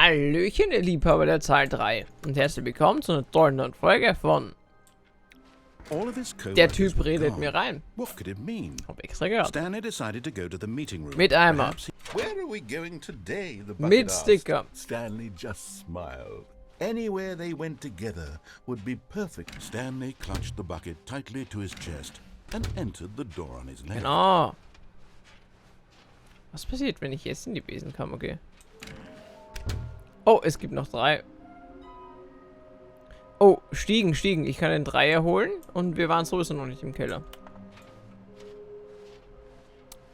Hallöchen, ihr Liebhaber der Zahl 3 und herzlich willkommen zu einer tollen neuen Folge von Der Typ redet mir rein. Hab extra gehört. Stanley decided to go to the meeting room. Mit Eimer. Where are we going today? The bucket Mit asked. Sticker. Stanley just smiled. Anywhere they went together would be perfect. Stanley clutched the bucket tightly to his chest and entered the door on his left. Genau. Was passiert, wenn ich jetzt in die Besenkammer gehe? Oh, es gibt noch 3. Oh, Stiegen. Ich kann den 3 holen und wir waren sowieso noch nicht im Keller.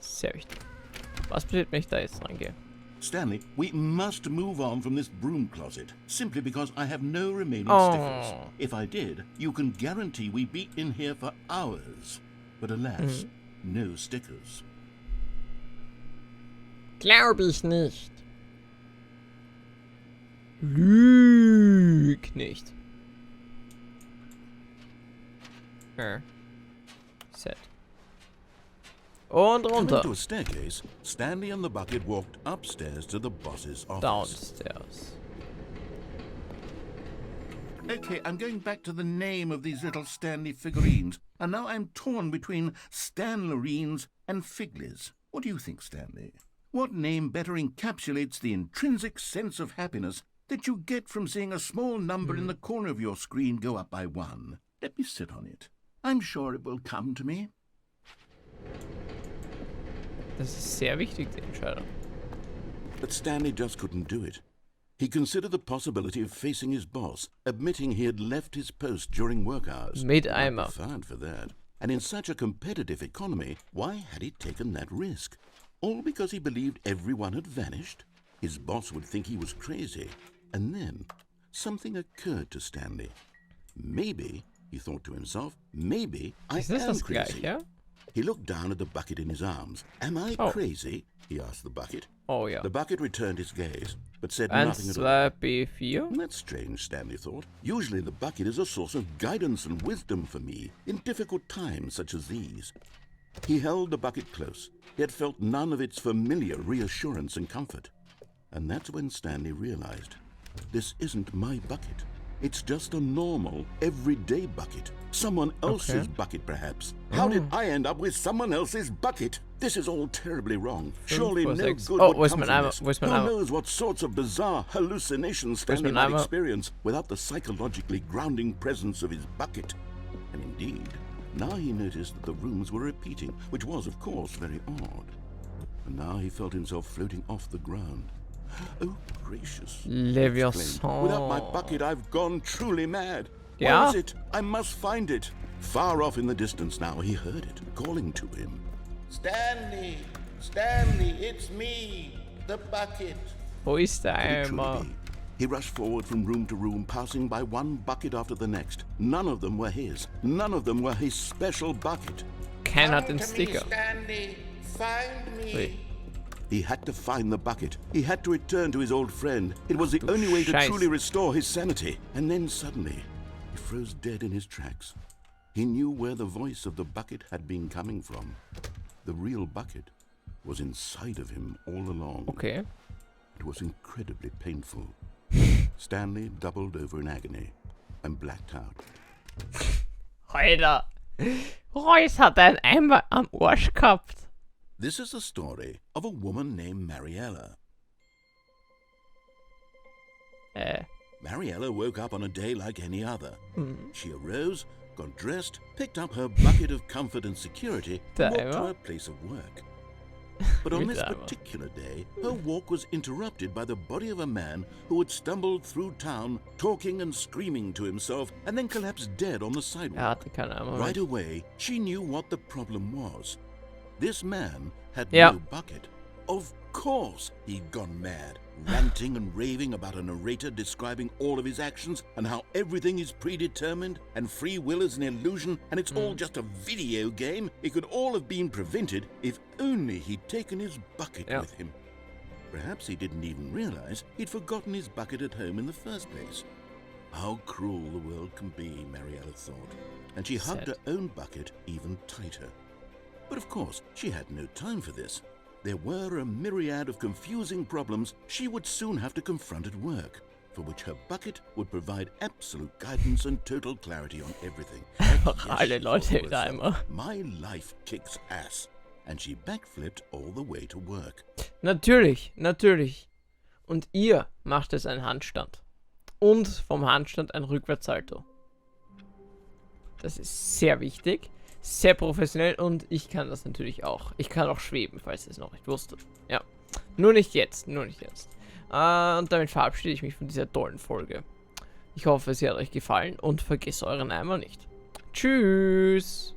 Sehr wichtig. Was passiert, wenn ich da jetzt reingehe? Stanley, we must move on from this broom closet, simply because I have no remaining stickers. If I did, you can guarantee we'd be in here for hours. But alas, no stickers. Glaube ich nicht. Lüg nicht. Set. Und runter. Coming to a staircase, Stanley and the bucket walked upstairs to the boss's office. Downstairs. Okay, I'm going back to the name of these little Stanley figurines, and now I'm torn between Stanlerines and Figlies. What do you think, Stanley? What name better encapsulates the intrinsic sense of happiness that you get from seeing a small number in the corner of your screen go up by 1? Let me sit on it. I'm sure it will come to me. Das ist sehr wichtig, die Entscheidung. But Stanley just couldn't do it. He considered the possibility of facing his boss, admitting he had left his post during work hours. Mit Eimer. Fired for that. And in such a competitive economy, why had he taken that risk? All because he believed everyone had vanished? His boss would think he was crazy. And then, something occurred to Stanley. Maybe, he thought to himself, maybe I am crazy. Gleiche? He looked down at the bucket in his arms. Am I crazy? He asked the bucket. Oh ja. The bucket returned his gaze, but said 1, nothing at 2, all. B4. That's strange, Stanley thought. Usually the bucket is a source of guidance and wisdom for me in difficult times such as these. He held the bucket close, yet felt none of its familiar reassurance and comfort. And that's when Stanley realized, this isn't my bucket. It's just a normal, everyday bucket. Someone else's bucket, perhaps. How did I end up with someone else's bucket? This is all terribly wrong. Surely no good would come from this. Who knows what sorts of bizarre hallucinations Stanley might experience without the psychologically grounding presence of his bucket. And indeed, now he noticed that the rooms were repeating, which was, of course, very odd. And now he felt himself floating off the ground. Oh, gracious. Leviosa. Without my bucket, I've gone truly mad. Yeah? Where is it? I must find it. Far off in the distance now, he heard it, calling to him. Stanley! Stanley, it's me, the bucket. Wo ist der Could it truly Eimer? be? He rushed forward from room to room, passing by one bucket after the next. None of them were his. None of them were his special bucket. Keiner hat den Sticker. Stanley, find me. Wait. He had to find the bucket. He had to return to his old friend. It was the only way to truly restore his sanity. And then suddenly, he froze dead in his tracks. He knew where the voice of the bucket had been coming from. The real bucket was inside of him all along. Okay. It was incredibly painful. Stanley doubled over in agony and blacked out. Alter. Reus hat einen Eimer am Arsch gehabt. This is the story of a woman named Mariella. Mariella woke up on a day like any other. She arose, got dressed, picked up her bucket of comfort and security, and walked to her place of work. But on this particular day, her walk was interrupted by the body of a man who had stumbled through town, talking and screaming to himself, and then collapsed dead on the sidewalk. Right away, she knew what the problem was. This man had no bucket. Of course he'd gone mad, ranting and raving about a narrator describing all of his actions and how everything is predetermined and free will is an illusion and it's all just a video game. It could all have been prevented if only he'd taken his bucket with him. Perhaps he didn't even realize he'd forgotten his bucket at home in the first place. How cruel the world can be, Mariella thought, and she hugged her own bucket even tighter. But of course, she had no time for this. there were a myriad of confusing problems she would soon have to confront at work, for which her bucket would provide absolute guidance and total clarity on everything. Einfach alle Leute mit Eimer. My life kicks ass. And she backflipped all the way to work. Natürlich, natürlich. Und ihr macht es einen Handstand. Und vom Handstand ein Rückwärtssalto. Das ist sehr wichtig, sehr professionell und ich kann das natürlich auch. Ich kann auch schweben, falls ihr es noch nicht wusstet. Ja, nur nicht jetzt, nur nicht jetzt. Und damit verabschiede ich mich von dieser tollen Folge. Ich hoffe, sie hat euch gefallen und vergesst euren Eimer nicht. Tschüss!